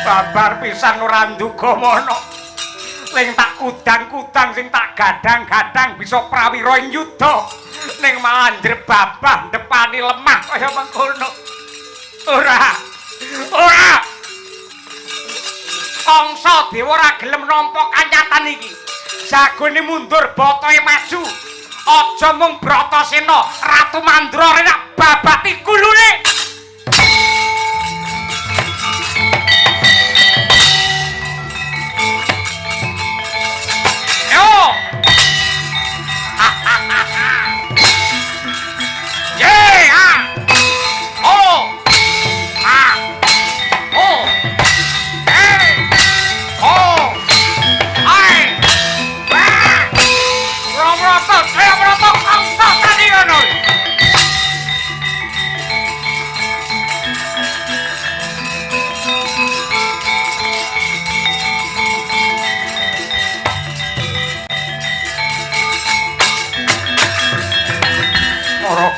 babar pisan ora nduga mono. Ling tak kudang-kudang sing tak gadang-gadang bisa prawira ing yuda. Ning malah babah depani lemah kaya mengkono. Ora. Kangsa dewa ora gelem nampa kanyatan iki. Jagone mundur botohe maju. Aja mung Bratasena, Ratu Mandra nek babati kulune.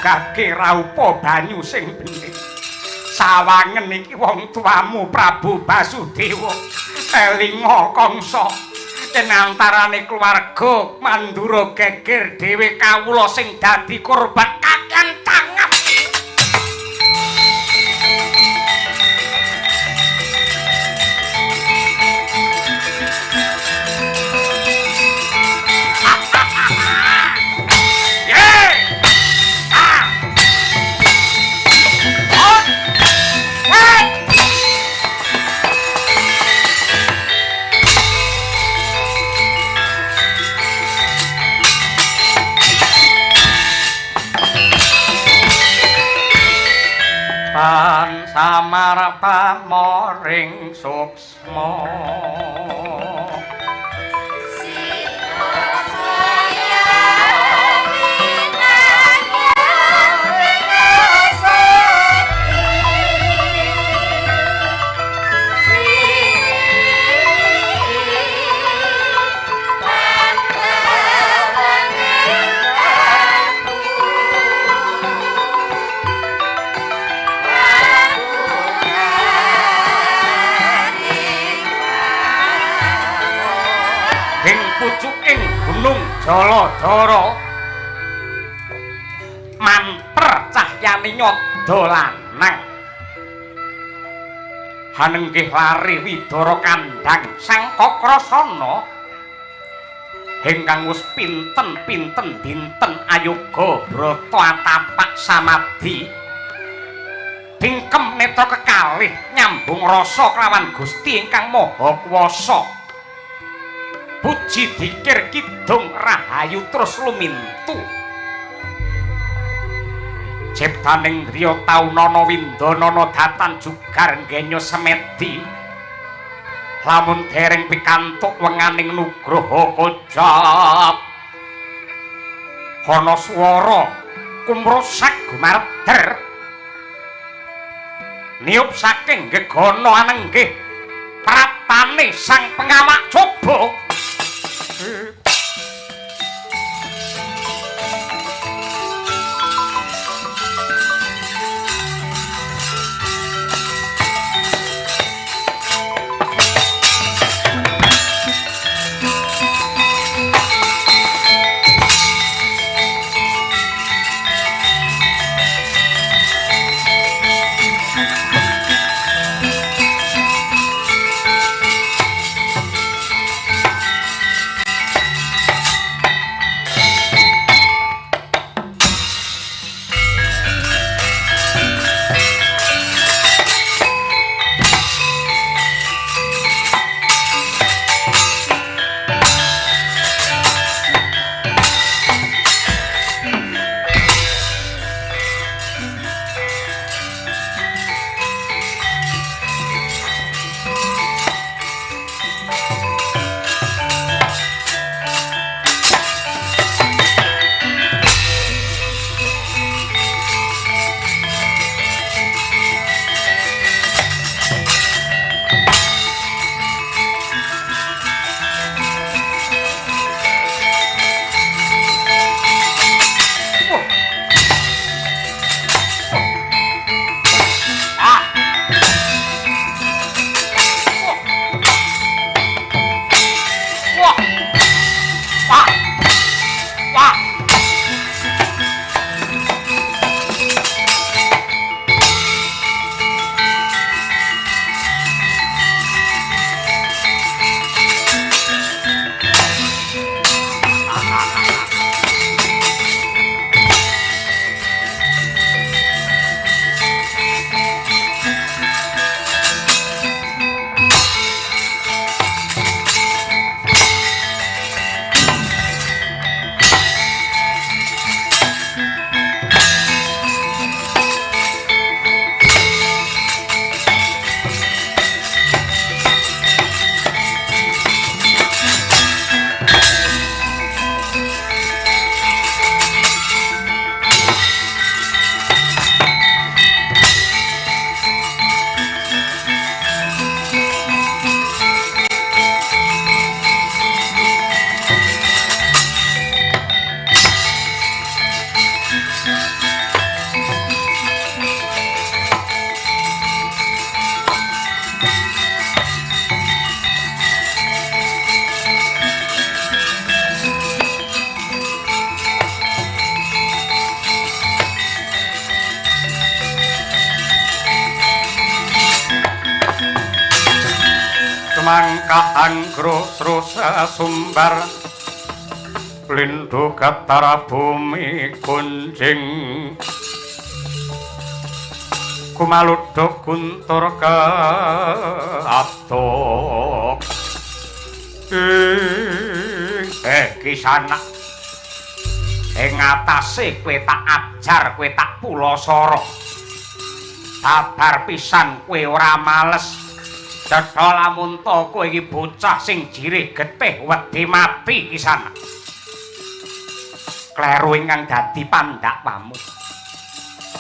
Kake raupa banyu sing bening. Sawangen iki wong tuamu Prabu Basudewa. Elinga Kangsa. Yen antarane keluarga Mandura geger dhewe kawula sing dadi korban kakean tangan. Tan samar pamoring suksma Jaladara manter cahyane nyada lanang hanenggih lari Widara kandhang Sang Kakrasana ingkang wis pinten-pinten dinten ayoga brata atapak samadhi bingkem netra kekalih nyambung rasa kelawan Gusti ingkang Maha Kuwasa. Puji dikir kidung rahayu terus lumintu. Ciptaning griya taunana windanana datan jugar nggenya semedi. Lamun dereng pikantuk wenganing nugraha kojab. Ana swara kumrusak gumarder. Niup saking gegana anenggih prapane sang pengawak coba. langkah anggro srusa sumbar lindhu katara bumi kunjing kumaludhuk guntur ka atok Kisana ing atase kowe tak ajar kowe tak pulasara sabar pisan kowe ora males cetha lamun ta kowe iki bocah sing jirih getih wedi mati Kisana kleru ingkang dadi pandhapamu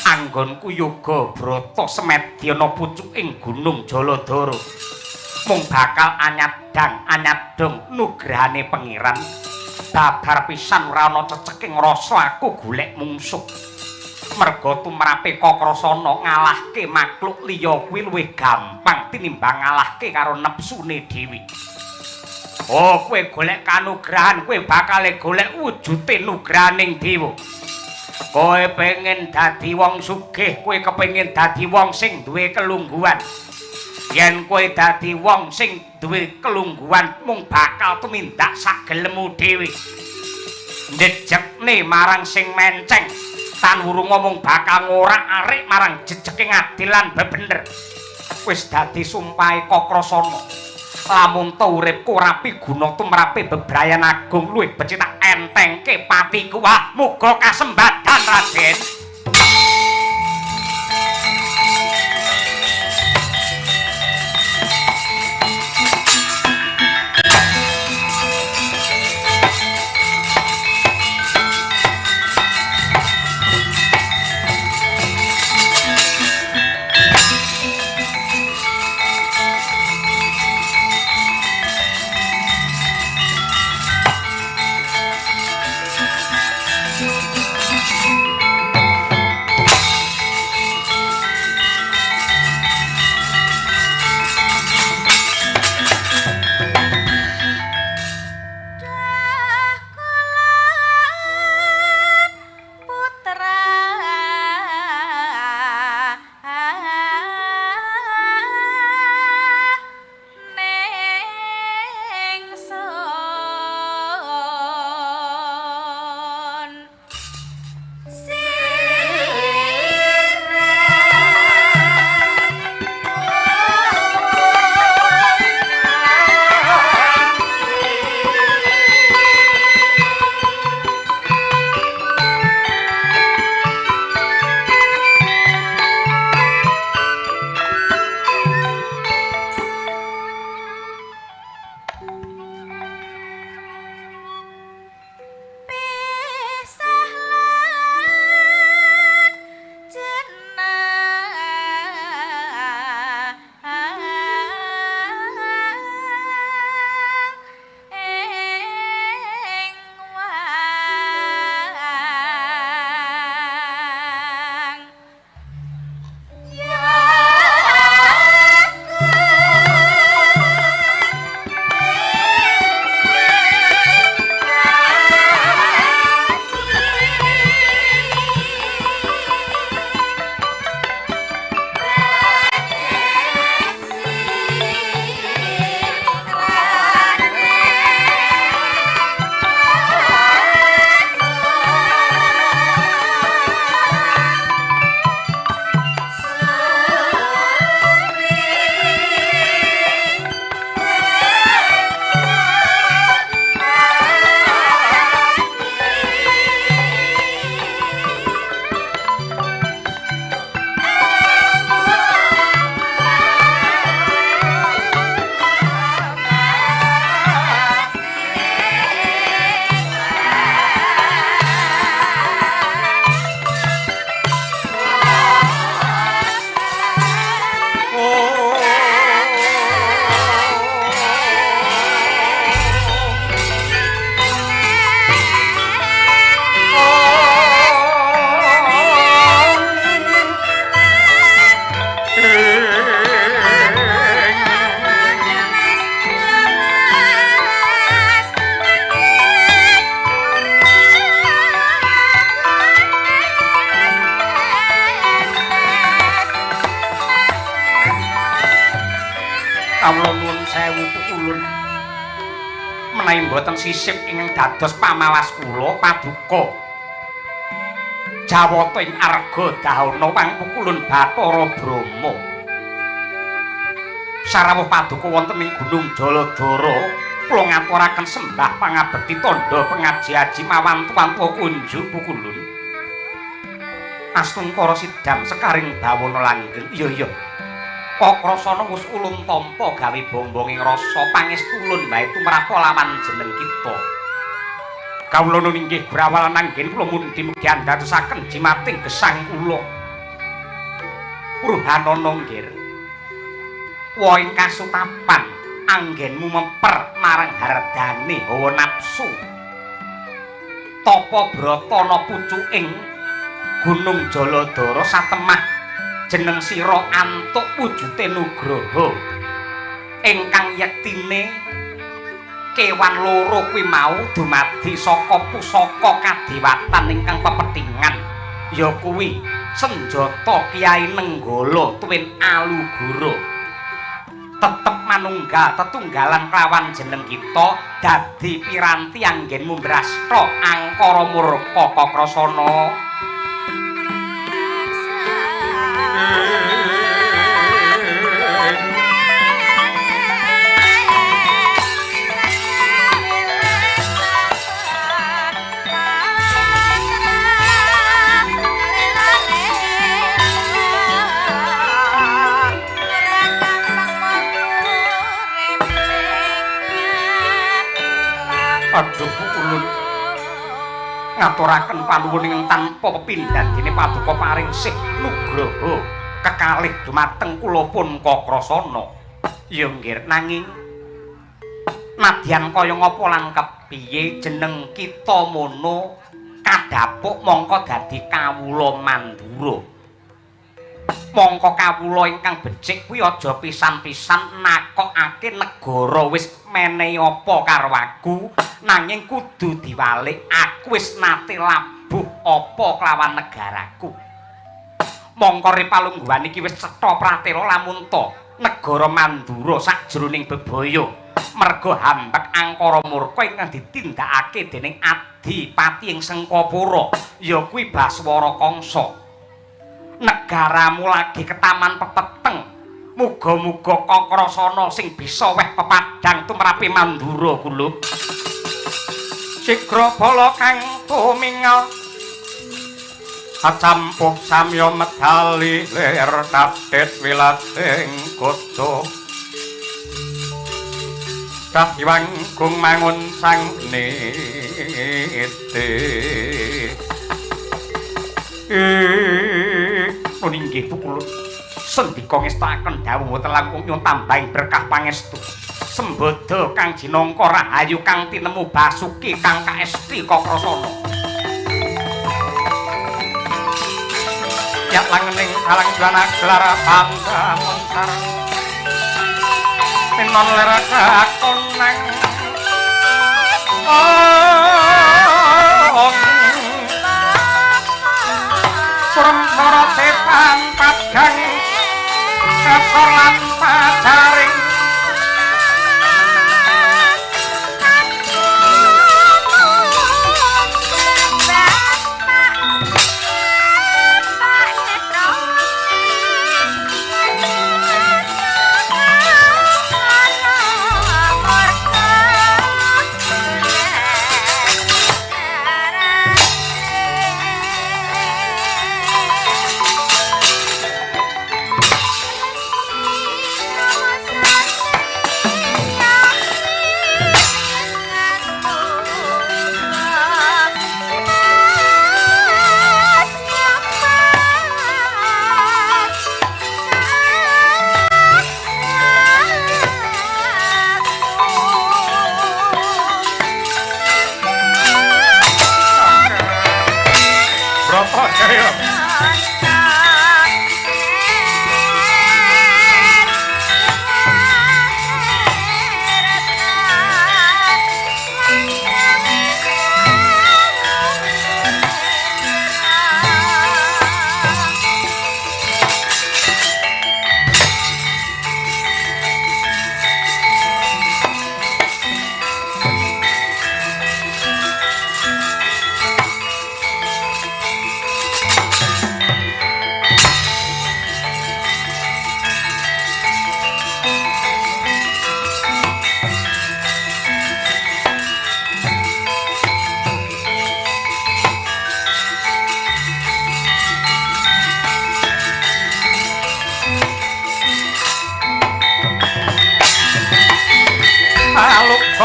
anggonku yoga brata semedyana pucuking gunung Jaladara mung bakal anyadang-anyadong nugrahane pangeran babar pisan ora ana ceceking rasa aku golek mungsuh merga tumrape Kakrasana ngalahke makhluk liya kuwi luwih gampang tinimbang ngalahke karo nepsune dhewe. Oh, kowe golek kanugrahan, kowe bakal golek wujute nugrahaning dewa. Kowe pengen dadi wong sugih, kowe kepengin dadi wong sing duwe kelungguhan. Yen kowe dadi wong sing duwe kelungguhan mung bakal tumindak sagelemu dhewe. Njejekne marang sing menceng, tan wurung ngomong bakal ngorak-arik marang jejeke ngadilan bebener. Wis dadi sumpahe Kakrasana. Lamun ta uripku ora piguna tumrape bebrayan agung luwih becik tak entengke patiku wah muga kasembadan Raden. sewu Pukulun. Menawi mboten sisip ingkang dados pamawas kula paduka. Jawata ing arga dahana Wang Pukulun Bathara Brahma. Sarawuh paduka wonten ing Gunung Jaladara, kula ngaturaken sembah pangabekti tandha pengaji-aji mawan tuwa kunjuk Pukulun. Astungkara sidam sekaring bawana langgeng. Iya. Kakrasana wis ulung tampa gawe bombonging rasa pangestulun bae tumrap lawan jeneng kita. Kawula nun inggih Gurawalan anggen kula mundi mugi andadosaken jimating gesang kula. Purhanana nggir. Wa ing kasutapan anggenmu memper marang hardane hawa nafsu. Tapa bratana pucuking Gunung Jaladara satemah jeneng sira antuk wujute nugraha ingkang yektine kewan loro kuwi mau dumadi saka pusaka kadewatan ingkang pepethingan ya kuwi senjata Kyai Nenggala tuwin Alugara tetep manunggal tetunggalan kelawan jeneng kita dadi piranti anggenmu mbrasta angkara murka Kakrasana. Aduh Pukulun ngaturaken panuwun ing tanpa pepindhan dene paduka paring sih nugraha kekalih dumateng kula pun Kakrasana. Ya nggih nanging nadyan kaya ngapa lan kepiye jeneng kita mono kadhapuk mongko dadi kawula Mandura. Mongko kawula ingkang becik kuwi aja pisan-pisan nakokake negara wis menehi apa karo aku nanging kudu diwalik aku wis nate labuh apa kelawan negaraku. Mongko ripalungguhan iki wis cetha pratela lamun ta negara Mandura sajroning bebaya merga hambak angkara murka ingkang ditindakake dening Adipati ing Sengkapura ya kuwi Baswara Kangsa. Negaramu lagi ketaman pepeteng. Muga-muga Kakrasana sing bisa weh pepadang tumrapi Mandura kulub. Sigra bala kang tumingal acampuk samya medali lir tapit wilating kota. Kahyang kung mangun sang niti. Puninggih Pukulun sendika ngestaken dawuh telangkung nyuwun tambahing berkah pangestu sembada kang jinangka rahayu kang tinemu Basuki kang kaesti Kakrasana yak langening kalang jana gelar bangga montar minon ler kakonang Surempara sepan padang kesor lan padaring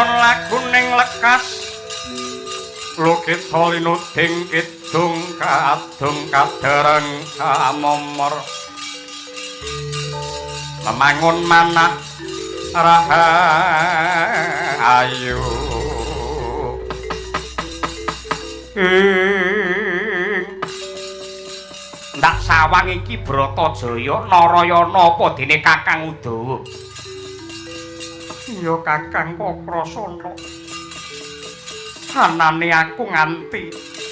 Wewengkon laguning lekas Lukit linuding kidung kadung kadereng kamomor Memangun manah rahayu ndak sawang iki Bratajaya Narayana apa dene Kakang Udawa ya Kakang Kakrasana anane aku nganti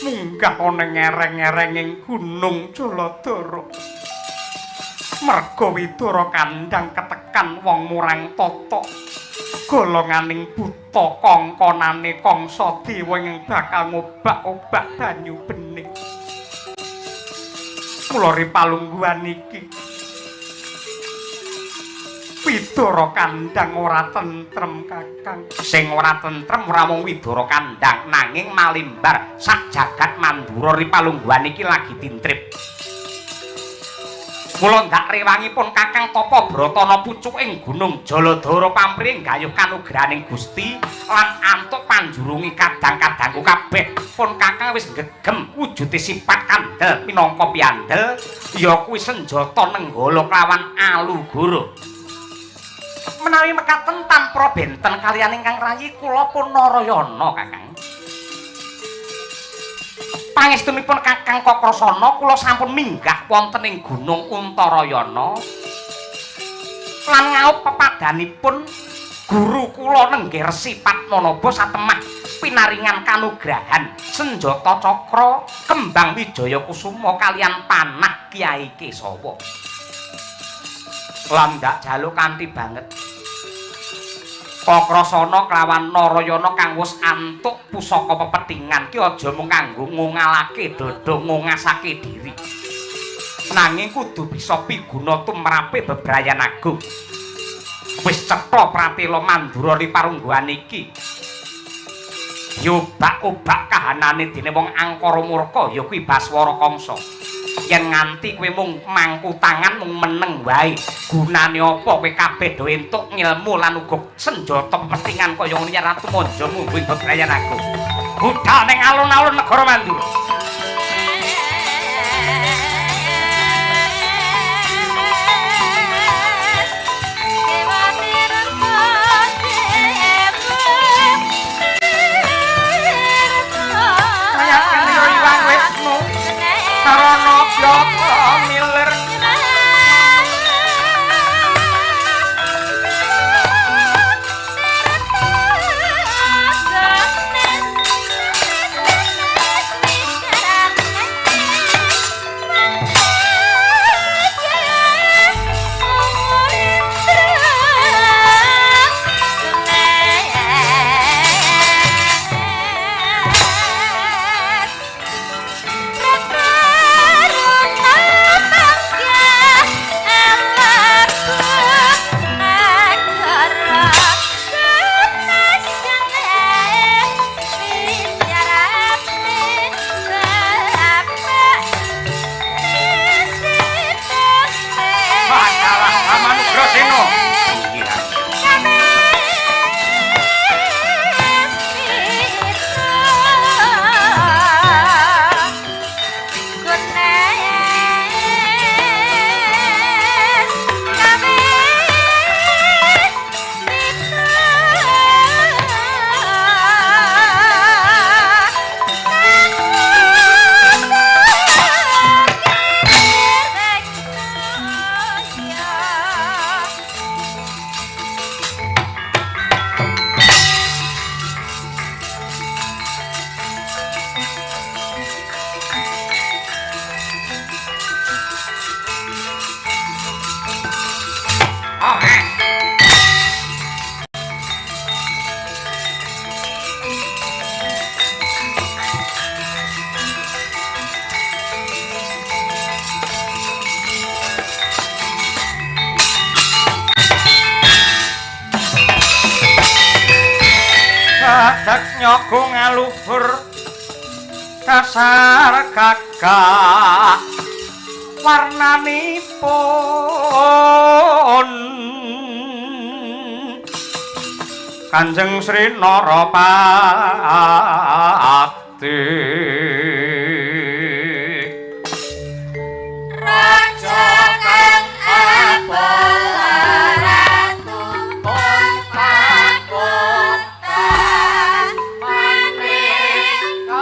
munggah ana ngereng-ngerenging Gunung Jaladara merga Widara Kandhang ketekan wong murang tata golonganing buta kongkonane Kangsa Dewa ing bakal ngobak-obak banyu bening mula ripalungguhan iki Widara Kandhang ora tentrem Kakang sing ora tentrem ora mung Widara Kandhang nanging malimbar sak jagat Mandura ripalungguhan iki lagi tintrip mula ndak rewangipun Kakang Tapa Bratana pucuking Gunung Jaladara pamrih gayuh kanugrahaning Gusti lan antuk panjurungi kadang-kadangku kabeh pun Kakang wis gegem wujude sifat kandel minangka piandel ya kuwi senjata nenggala klawan Alugara menawi mekaten tanpa benten kaliyan ingkang rayi kula pun Narayana Kakang pangestunipun Kakang Kakrasana kula sampun minggah wonten ing Gunung Untarayana lan ngaup pepadanipun guru kula nenggih Resi Padmanaba satemah pinaringan kanugrahan senjata cakra kembang Wijaya Kusuma kaliyan panah Kyai Kesawa lan ndak jaluk kanthi banget Kakrasana kelawan Narayana kang wis antuk pusaka pepethingan ki aja mung kanggo ngungalake dada ngungasake diri nanging kudu bisa piguna tumrape bebrayan agung wis cetha pratela Mandura riparungguhan iki yobak-obak kahanane dene wong angkara murka ya kuwi Baswara Kamsa yen nganti kowe mung mangku tangan mung meneng wae gunane apa kowe kabeh do entuk ngilmu lan uga senjata pepethingan kaya ngene Ratu Manja mungguh bebrayan aku budal ning alun-alun negara Mandura Karana Jaka milir Dak nyogo ngaluhur kasar gagah warnanipun Kanjeng Sri Narapati raja kang abal ratu pun pakota manrika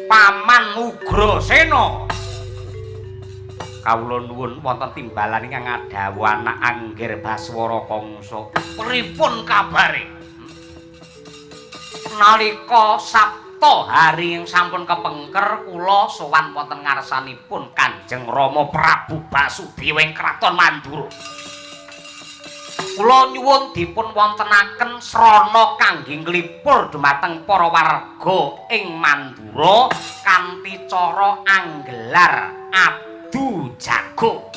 Paman Ugrasena kawula nuwun wonten timbalan ingkang ngadhawu anak Angger Baswara Kangsa pripun kabare nalika Sabtu hari ing sampun kepengker kula sowan wonten ngarsanipun Kanjeng Rama Prabu Basudewa ing Kraton Mandura kula nyuwun dipun wontenaken srana kangge nglipur dhumateng para warga ing Mandura kanthi cara anggelar adu jago.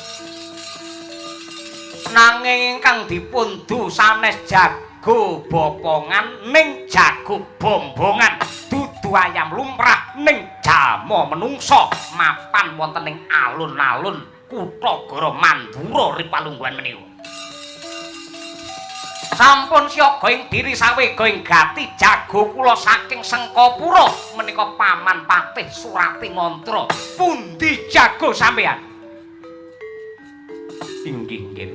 Nanging ingkang dipundu sanes jago bopongan ning jago bombongan dudu ayam lumrah ning jama menungsa mapan wonten ing alun-alun kutha Goro Mandura ripalungguhan menika. Sampun siaga ing diri sawega ing gati jago kula saking Sengkapura menika Paman Patih Surati Mantra. Pundi jago sampean? Inggih nggih.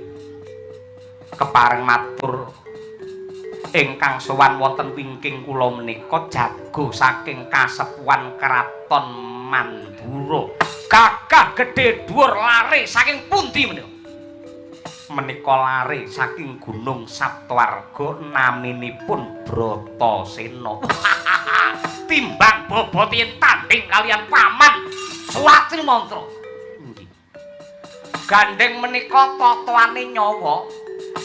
Kepareng matur ingkang sowan wonten wingking kula menika jago saking kasepuhan Kraton Mandura. Gagah gedhe dhuwur lare saking pundi menika? Menika lare saking Gunung Saptawarga naminipun Bratasena. Timbang bobot yen tanding kalian Paman Surati Mantra. Nggih. Gandeng menika totoane nyawa,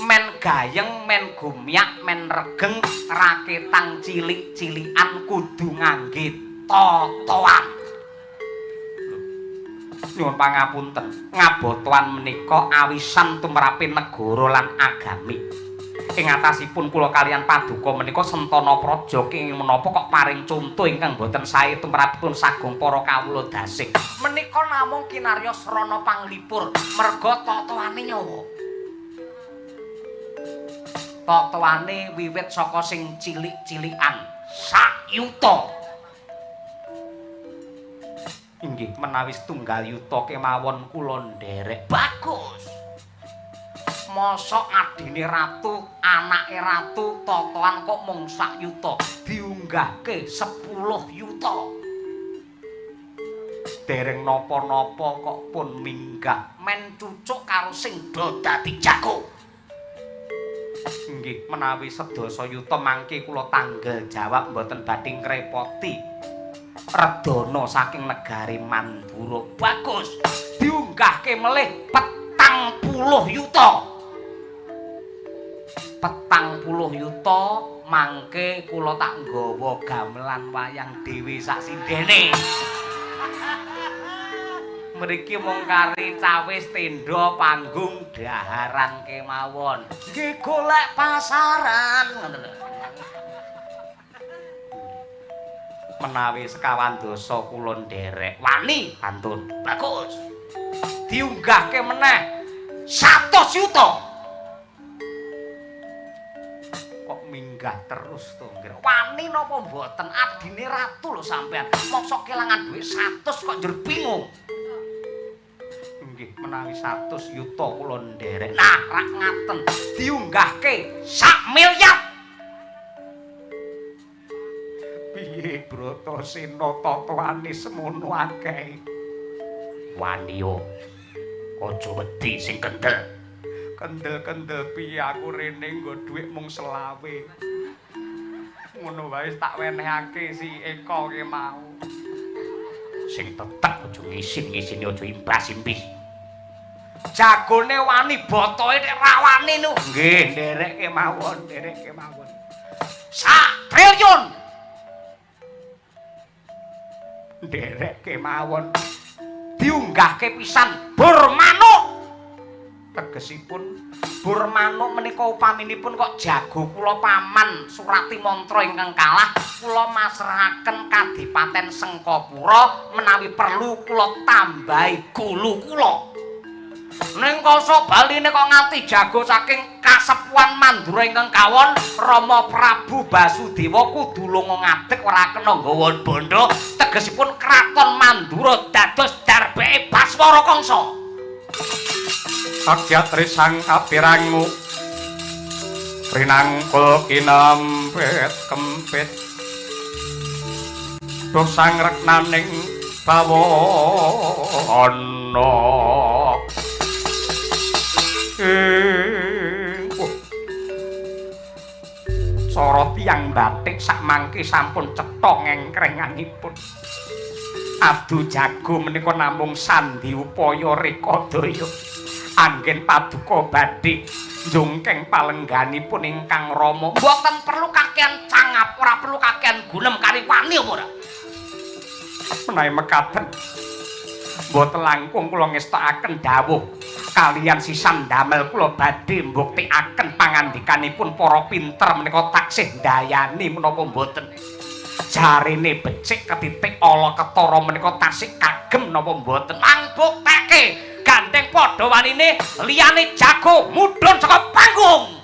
men gayeng, men gumyak, men regeng, raketang cilik-cilikan kudu ngangge totoan. Nyuwun pangapunten, ngabotoan menika awisan tumrape negara lan agami. Ing atasipun kula kalian paduka menika Sentana Praja kenging menapa kok paring conto ingkang boten sae tumrapipun sagung para kawula dasih. Menika namung kinarya srana panglipur merga totoane nyawa. Totoane wiwit saka sing cilik-cilikan sak yuta. Inggih menawi setunggal yuta kemawon kula nderek. Bagus. Mosok adine ratu, anake ratu totoan kok mung sak yuta, diunggahke 10 yuta. Dereng napa-napa kok pun minggah men cucuk karo sing do dadi jago. Inggih menawi sedasa yuta mangke kula tanggel jawab mboten badhe ngrepoti. Redana saking negari Mandura. Bagus. Diunggahke melih 40 yuta. 40 yuta mangke kula tak nggawa gamelan wayang dhewe sak sindene. Mriki mung kari cawis tenda panggung daharan kemawon. Nggih golek pasaran ngoten lho. Menawi sekawan dosa kula nderek wani pantun. Bagus. Diunggahke meneh 100 yuta. Kok minggah terus to, nggih. Wani napa mboten adine ratu lho sampean. Mosok kelangan duit 100 kok njur bingung. Nggih, menawi 100 yuta kula nderek. Nah, rak ngaten. Diunggahke 1 miliar. Piye Bratasena totoane semono akeh. Wani yo. Aja wedi sing kendel. Kendel-kendel piye aku rene nggo dhuwit mung 20. Ngono wae tak wenehake si Eka ki mau. Sing tetep aja ngisin-ngisini aja imbas-imbis. Jagone wani botohe nek rawane nu. Nggih, nderekke mawon, nderekke mawon. 1 triliun. Nderekke mawon. Diunggahke pisan bur manuk. tegesipun Burmanuk menika upaminipun kok jago kula paman Surati mantra ingkang kalah kula masrahaken Kadipaten Sengkapura menawi perlu kula tambahi gulu kula. Ning koso baline kok nganti jago saking kasepuhan Mandura ingkang kawon Rama Prabu Basudewa kudu lunga ngadeg ora kena nggawa bondo tegesipun kraton Mandura dados darbeke Baswara Kangsa. Agyatri sang kapirangmu rinangkul kinempet kempit dosang reknaning bawana cara tiyang batik sak mangke sampun cetha ngengkrenganipun adu jago menika namung sandi upaya rekadaya anggen paduka badhe njungkeng palengganipun ingkang rama mboten perlu kakehan cangap ora perlu kakehan gunem kari wani apa ora menawi mekaten mboten langkung kula ngestakaken dawuh kalian sisan damel kula badhe mbuktikaken pangandikanipun para pinter menika taksih ndayani menapa mboten jarine becik ketitik ala ketara menika tasih kagem napa mboten mangbuktake gandeng padha wanine liyane jago mudhun saka panggung.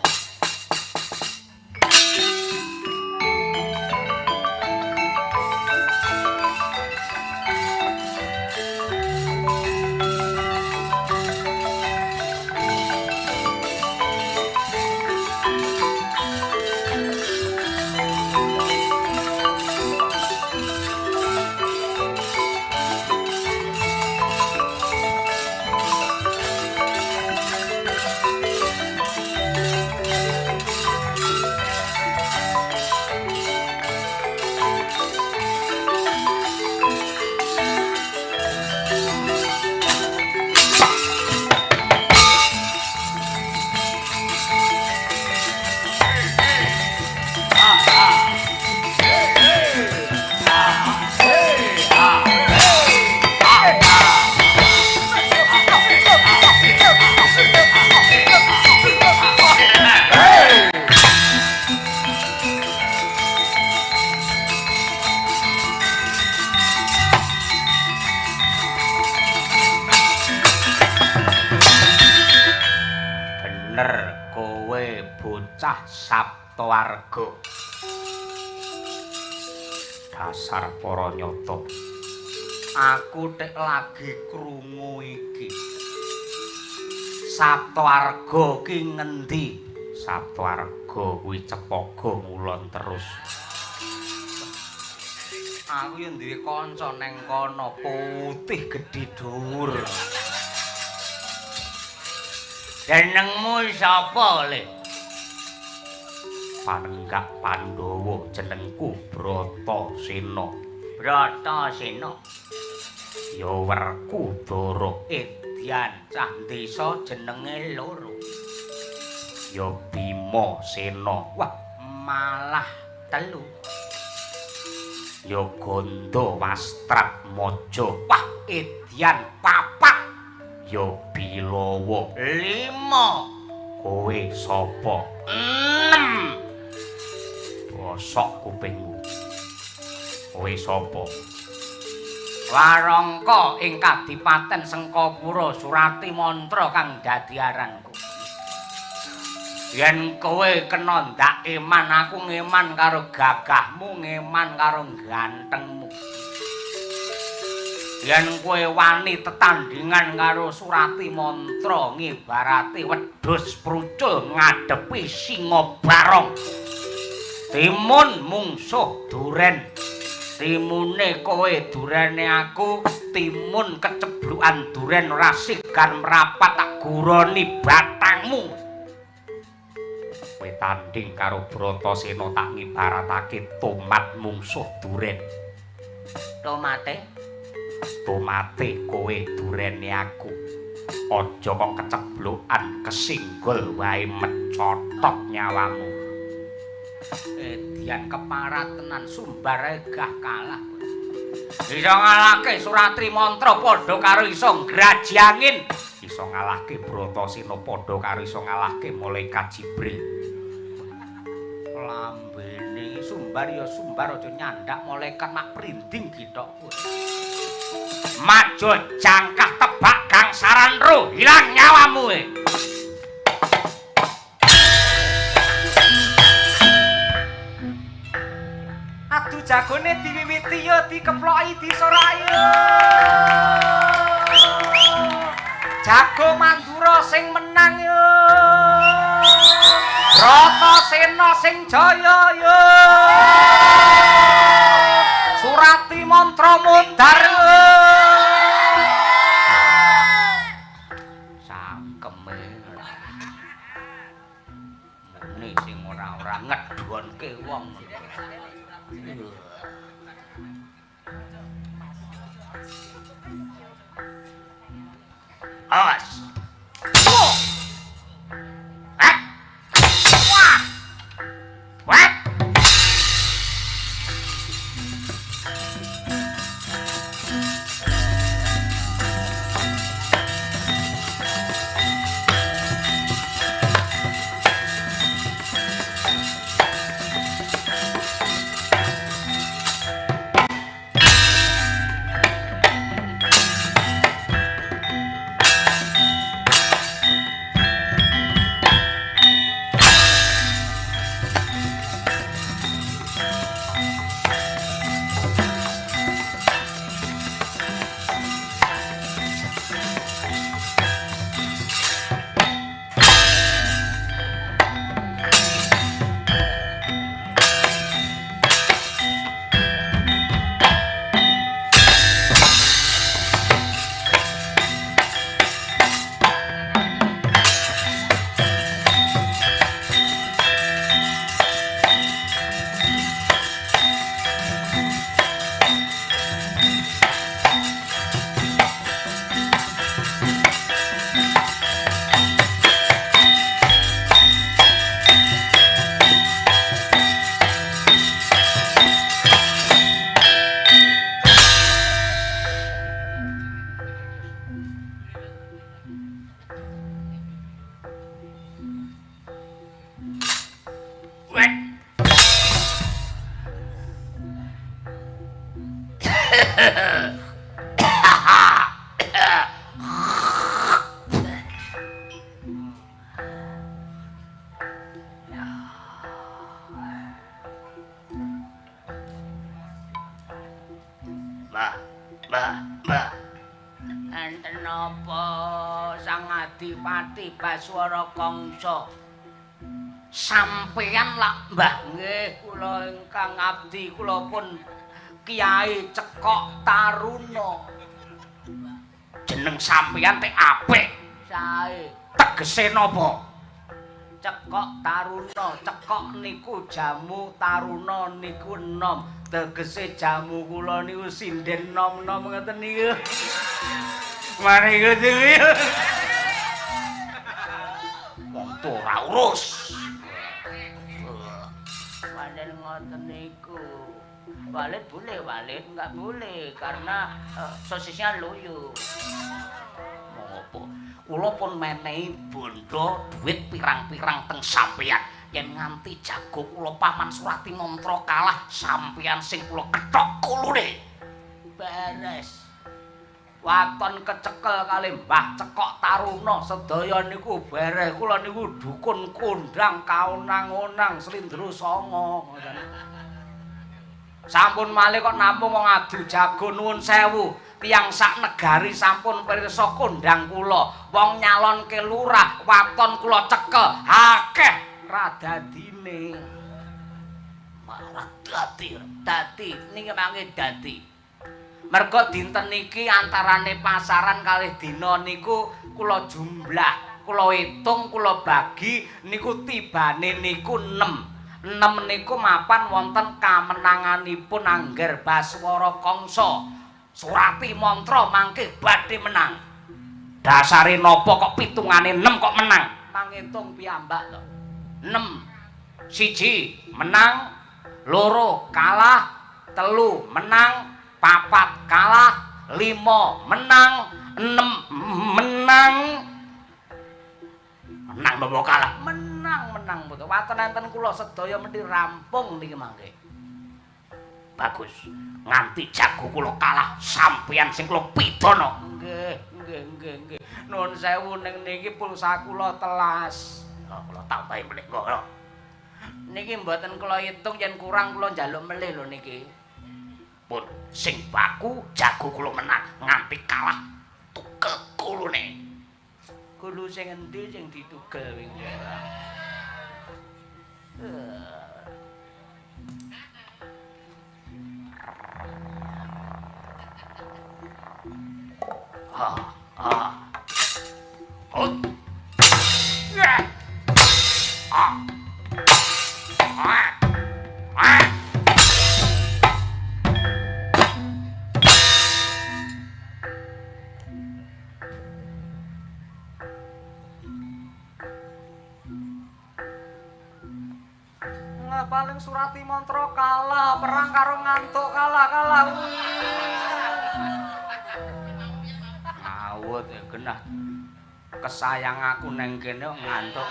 Sabtawarga dasar para nyata aku tek lagi krungu iki Sabtawarga ki ngendi Sabtawarga kuwi Cepaga ngulon terus aku yo duwe kanca neng kono putih gedhe dhuwur jenengmu sapa le Panenggak Pandhawa jenengku Bratasena. Bratasena. Ya Werkudara Edyan cah desa jenenge loro. Ya Bimasena. Wah, malah telu. Ya Gandawastratmaja. Wah, Edyan papat. Ya Bilawa 5. Kowe sapa? 6. Bosok kupingmu. Kowe sapa? Warangka ing Kadipaten Sengkapura Surati mantra kang dadi aranku. Yen kowe kena ndak iman aku ngeman karo gagahmu, ngeman karo gantengmu. Yen kowe wani tetandingan karo Surati mantra ngibarati wedhus prucul ngadepi singa barong. Timun mungsuh duren. Timune kowe durene aku, timun keceblukan duren ora sigan merapat tak guroni batangmu. Kowe tanding karo Bratasena tak ngibaratake tomat mungsuh duren. Tomate? Tomate kowe durene aku. Aja kok keceblukan kesinggol wae mecotot nyawamu. Edyan keparat tenan sumbare gah kalah. Iso ngalahke Suratri mantra padha karo iso grajangin. iso ngalahke Bratasena padha karo iso ngalahke malaikat Jibril. Lambene sumbar ya sumbar aja nyandak malaikat mak prinding githok kowe. Maju jangkah tebak gangsaran ro hilang nyawamu. Aduh jagone diwiwiti ya dikeploki disorai. Jago Mandura sing menang yo. Bratasena sing jaya yo. Surati mantra mundhar. Sangkeme. Ngene sing ora ngedhonke wong. Awas. Oh. Wah. What? Mbah. Enten napa Sang Adipati Baswara Kangsa? Sampeyan lak Mbah nggih kula ingkang abdi kula pun Kiai Cekok Taruna. Jeneng sampeyan teh apik. Sae. Tegese napa? Cekok Taruna, cekok niku jamu, taruna niku enom. Tegese jamu kula niku sinden nom-nom ngoten niku. Mari kuwi. Wong ora urus. Panen ngoten niku. Walet boleh, walet enggak boleh karena sosisnya loyo. Ngopo? Kula pun menehi bondo duit pirang-pirang teng sampeyan. Yen nganti jago kula Paman Surati mantra kalah sampeyan sing kula kethok kulune. Beres. Waton kecekel kali Mbah Cekok Taruna sedaya niku beres. Kula niku dukun kondang kaunang-unang Slindra Sanga. Sampun malih kok namung wong adu jago nuwun sewu. Tiyang sak negari sampun pirsa kondang kula. Wong nyalonke lurah waton kula cekel akeh radadine. Malah dadi niki mangke dadi. Merga dinten niki antarane pasaran kalih dina niku kula jumlah, kula hitung, kula bagi niku tibane niku 6. 6 niku mapan wonten kamenanganipun Angger Baswara Kangsa. Surati mantra mangke badhe menang. Dasare napa kok pitungane 6 kok menang? Mangitung piyambak to. 6. 1 menang, 2 kalah, 3 menang, 4 kalah, 5 menang, 6 menang. menang. Menang bawa kalah. Menang putra. Waten enten kula sedaya mesti rampung niki mangke. Bagus. Nganti jago kula kalah sampeyan sing kula pidana. Nggih. Nuwun sewu ning niki pulsa kula telas. Kula tambahi meneh kok. Niki mboten kula hitung yen kurang kula njaluk melih lho niki. Pun sing baku jago kula menang nganti kalah tukel kulune. Kulu sing endi sing ditugel wingi. Paling Surati Mantra kalah, perang karo ngantuk kalah. Ngawut ya genah. Kesayang aku neng kene ngantuk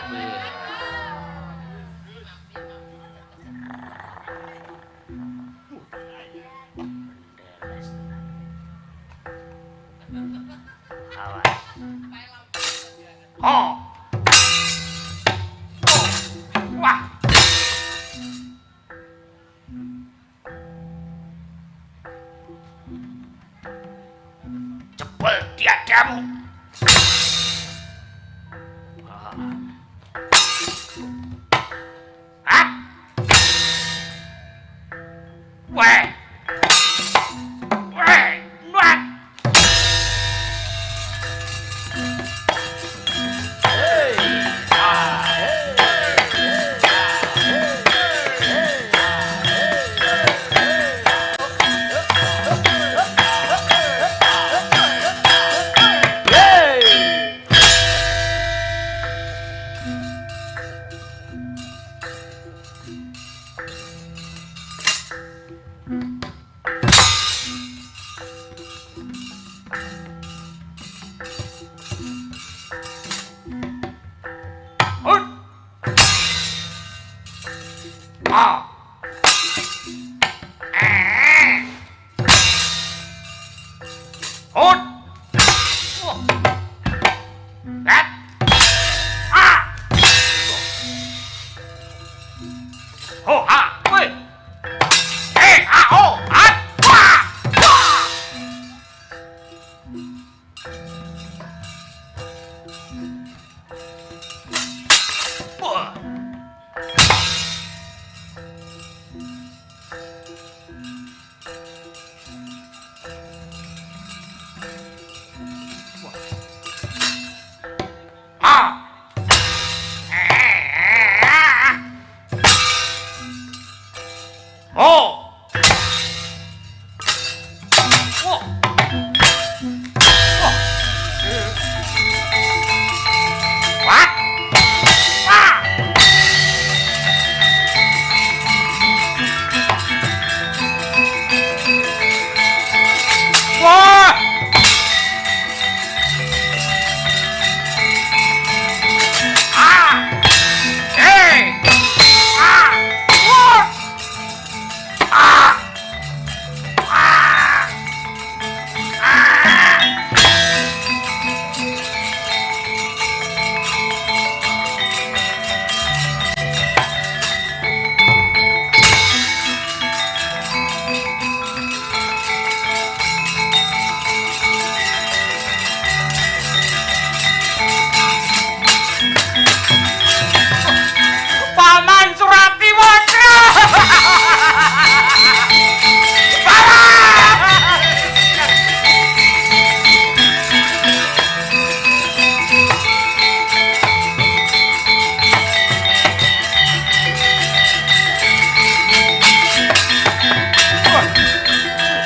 piye. Awas. Oh. Wah. Jebol diadamu.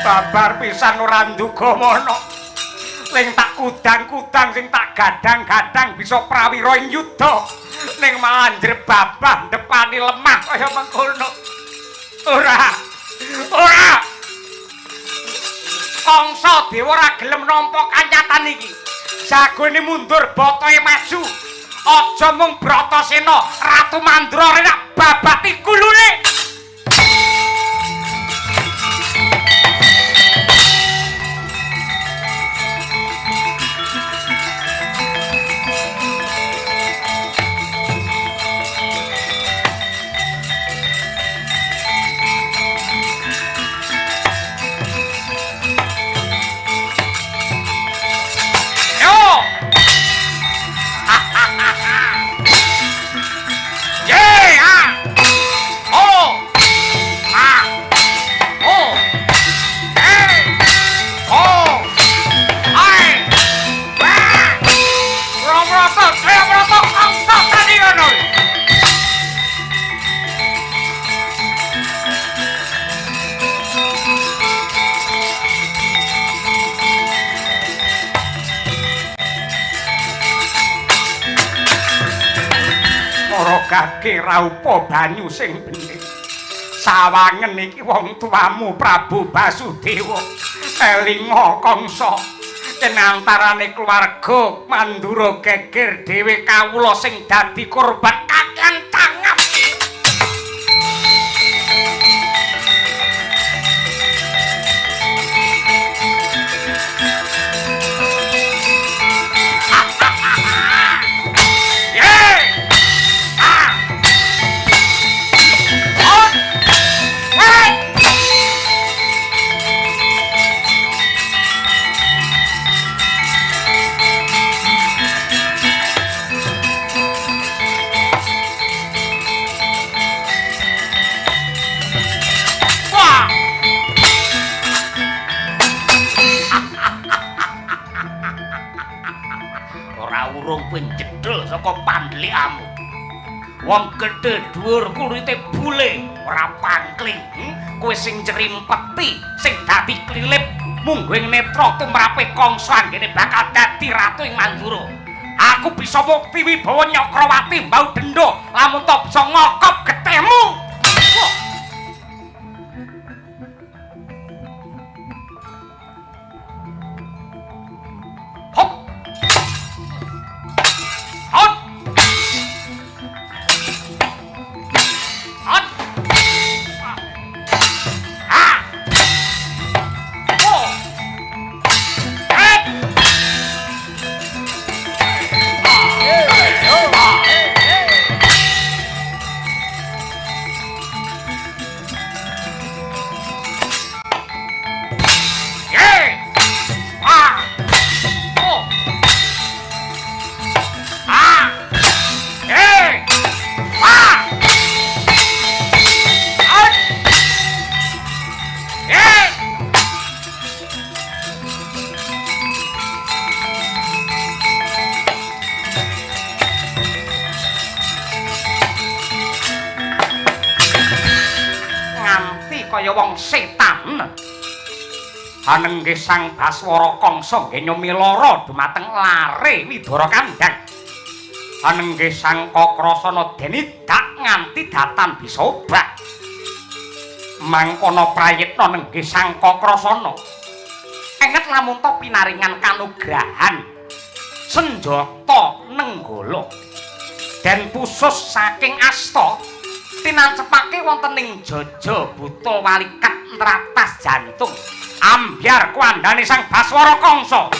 Babar pisan ora nduga mono. Ling tak kudang-kudang sing tak gadang-gadang bisa prawira ing yuda. Ning malah njrebabah depani lemah kaya mengkono. Ora. Kangsa dewa ora gelem nampa kanyatan iki. jagone mundur botoe maju. Aja mung Bratasena, Ratu Mandra rak babati kulune. Kake raupa banyu sing bening. Sawangen iki wong tuamu Prabu Basudewa elinga kangsa yen antarane keluarga Mandura geger dhewe kawula sing dadi korban kakean tangan. Saka pandhelikamu. Wong gedhe dhuwur kulite bule ora pangkling. Kowe sing cerimpeti sing dadi klilip mungguing netra tumrape kangsa anggene bakal dadi ratu ing Mandura. Aku bisa mukti wibawa Nyakrawati mbau denda lamun ta bisa ngokop getihmu. Kaya wong setan. Anenggih Sang Baswara Kangsa nggih nyomi lara dumateng lare Widara Kandhang. Anenggih Sang Kakrasana deni dak nganti datan bisa obah. Mangkono prayitna nenggih Sang Kakrasana. Enget lamun ta pinaringan kanugrahan senjata nenggala dan khusus saking asta tinancepake wonten ing Jaja Buta Walikat nratas jantung ambyar kuandane Sang Baswara Kangsa.